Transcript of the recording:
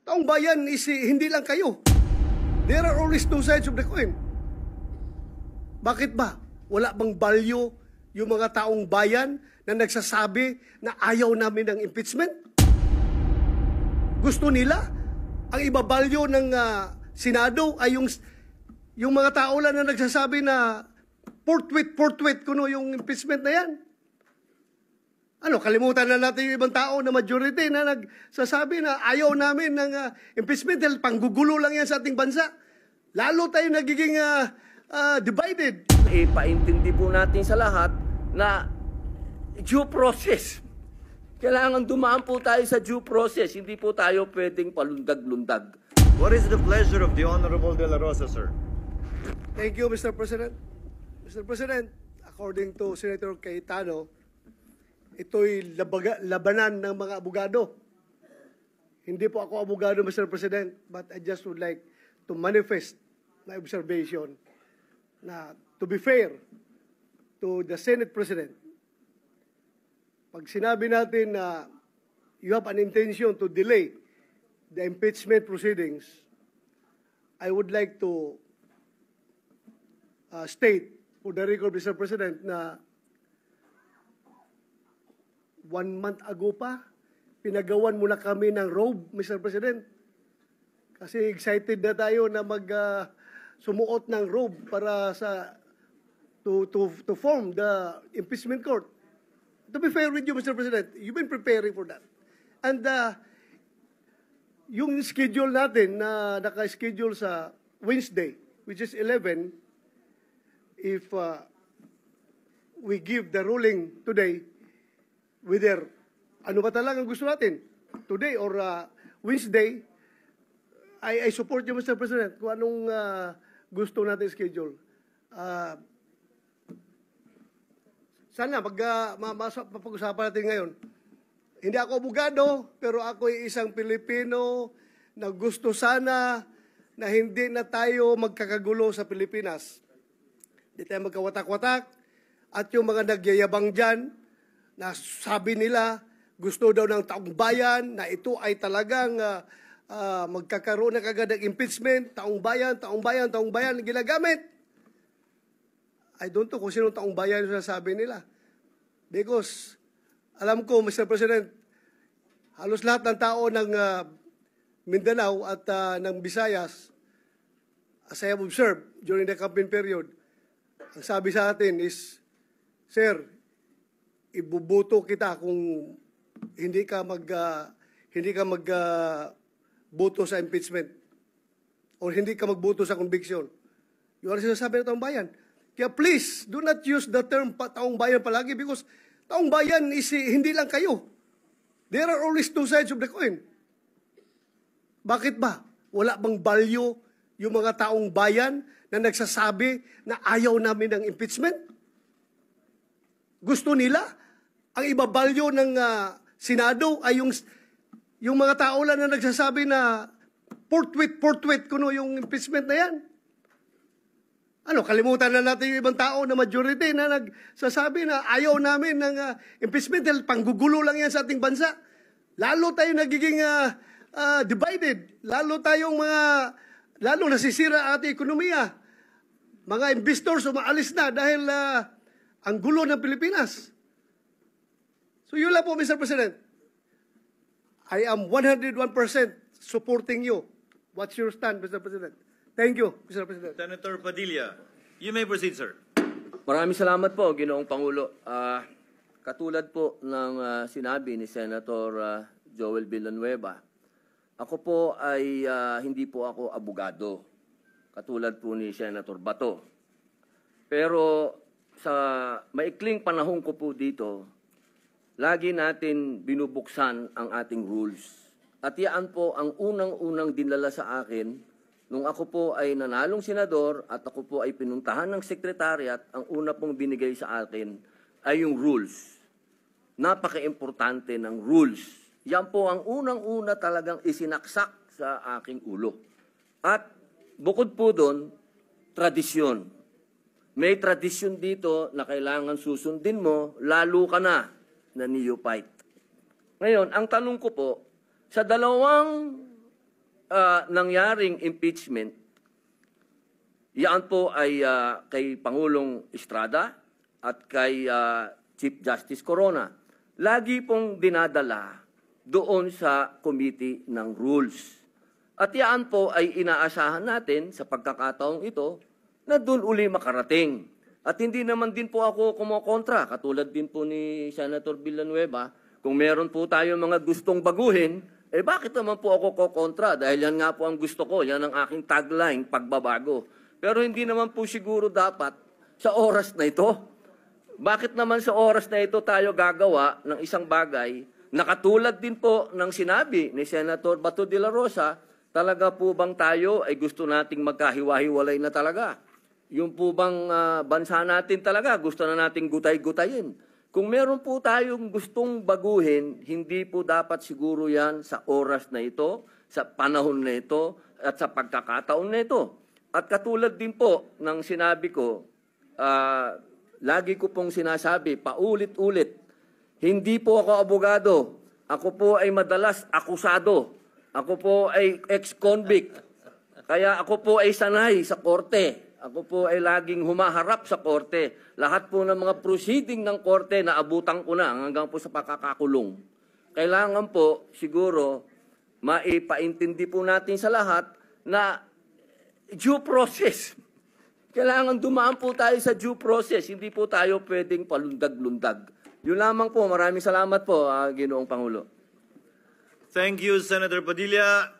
taong bayan is hindi lang kayo. There are always two sides of the coin. Bakit ba? Wala bang value yung mga taong bayan na nagsasabi na ayaw namin ng impeachment? Gusto nila? Ang ibabalyo ng Senado ay yung mga tao lang na nagsasabi na forthwith kuno yung impeachment na yan. Ano, kalimutan na natin yung ibang tao na majority na nagsasabi na ayaw namin ng impeachment dahil panggugulo lang yan sa ating bansa. Lalo tayo nagiging divided. Ipaintindi po natin sa lahat na due process. Kailangan dumaan po tayo sa due process. Hindi po tayo pwedeng palundag-lundag. What is the pleasure of the Honorable De La Rosa, sir? Thank you, Mr. President. Mr. President, according to Senator Cayetano, ito'y labanan ng mga abogado. Hindi po ako abogado, Mr. President, but I just would like to manifest my observation na to be fair to the Senate President, pag sinabi natin na you have an intention to delay the impeachment proceedings, I would like to state for the record, Mr. President, na 1 month ago pa, pinagawan mo na kami ng robe, Mr. President. Kasi excited na tayo na sumuot ng robe para to form the impeachment court. To be fair with you, Mr. President, you've been preparing for that. And yung schedule natin na naka-schedule sa Wednesday, which is 11, if we give the ruling today, whether ano ba talagang gusto natin, today or Wednesday, I support you, Mr. President, kung anong gusto natin schedule. Sana mapag-usapan natin ngayon. Hindi ako abogado, pero ako ay isang Pilipino na gusto sana na hindi na tayo magkakagulo sa Pilipinas. Hindi tayo magkawatak-watak. At yung mga nagyayabang dyan, na sabi nila, gusto daw ng taong bayan, na ito ay talagang magkakaroon na kagad ng impeachment, taong bayan, ginagamit. I don't know kung sinong taong bayan yung sasabi nila. Because, alam ko, Mr. President, halos lahat ng tao ng Mindanao at ng Visayas, as I have observed during the campaign period, ang sabi sa atin is, Sir, ibubuto kita kung hindi ka magboto sa impeachment or hindi ka magboto sa conviction. Yun ang sinasabi ng taong bayan. Kaya please, do not use the term taong bayan palagi because taong bayan is hindi lang kayo. There are always two sides of the coin. Bakit ba? Wala bang value yung mga taong bayan na nagsasabi na ayaw namin ng impeachment? Gusto nila? Ang ibabalyo ng Senado ay yung mga tao lang na nagsasabi na forthwith kuno yung impeachment na yan. Ano, kalimutan na natin yung ibang tao na majority na nagsasabi na ayaw namin ng impeachment dahil panggugulo lang yan sa ating bansa. Lalo tayo nagiging divided. Lalo nasisira ang ating ekonomiya. Mga investors umaalis na dahil ang gulo ng Pilipinas. So yun lang po, Mr. President. I am 101% supporting you. What's your stand, Mr. President? Thank you, Mr. President. Senator Padilla, you may proceed, sir. Maraming salamat po, Ginoong Pangulo. Katulad po ng sinabi ni Senator Joel Villanueva, ako po ay hindi po ako abogado, katulad po ni Senator Bato. Pero sa maikling panahon ko po dito, lagi natin binubuksan ang ating rules. At yan po ang unang-unang dinala sa akin nung ako po ay nanalong senador at ako po ay pinuntahan ng sekretariat. Ang una pong binigay sa akin ay yung rules. Napaka-importante ng rules. Yan po ang unang-una talagang isinaksak sa aking ulo. At bukod po doon, tradisyon. May tradisyon dito na kailangan susundin mo, lalo ka na neophyte. Ngayon, ang tanong ko po, sa dalawang nangyaring impeachment, yan po ay kay Pangulong Estrada at kay Chief Justice Corona. Lagi pong dinadala doon sa Committee ng Rules. At yan po ay inaasahan natin sa pagkakataong ito na doon uli makarating. At hindi naman din po ako kumokontra, katulad din po ni Senator Villanueva, kung meron po tayo mga gustong baguhin, bakit naman po ako kokontra? Dahil yan nga po ang gusto ko, yan ang aking tagline, pagbabago. Pero hindi naman po siguro dapat sa oras na ito. Bakit naman sa oras na ito tayo gagawa ng isang bagay na katulad din po ng sinabi ni Senator Bato de la Rosa, talaga po bang tayo ay gusto nating magkahiwa-hiwalay na talaga? Yung po bang bansa natin talaga gusto na nating gutay-gutayin? Kung meron po tayong gustong baguhin, hindi po dapat siguro yan sa oras na ito, sa panahon na ito, at sa pagkakataon na ito. At katulad din po ng sinabi ko, lagi ko pong sinasabi, paulit-ulit, hindi po ako abogado. Ako po ay madalas akusado. Ako po ay ex-convict. Kaya ako po ay sanay sa korte. Ako po ay laging humaharap sa korte. Lahat po ng mga proceeding ng korte na abutan ko na hanggang po sa pakakakulong. Kailangan po siguro maipaintindi po natin sa lahat na due process. Kailangan dumaan po tayo sa due process. Hindi po tayo pwedeng palundag-lundag. Yun lamang po. Maraming salamat po, Ginoong Pangulo. Thank you, Senator Padilla.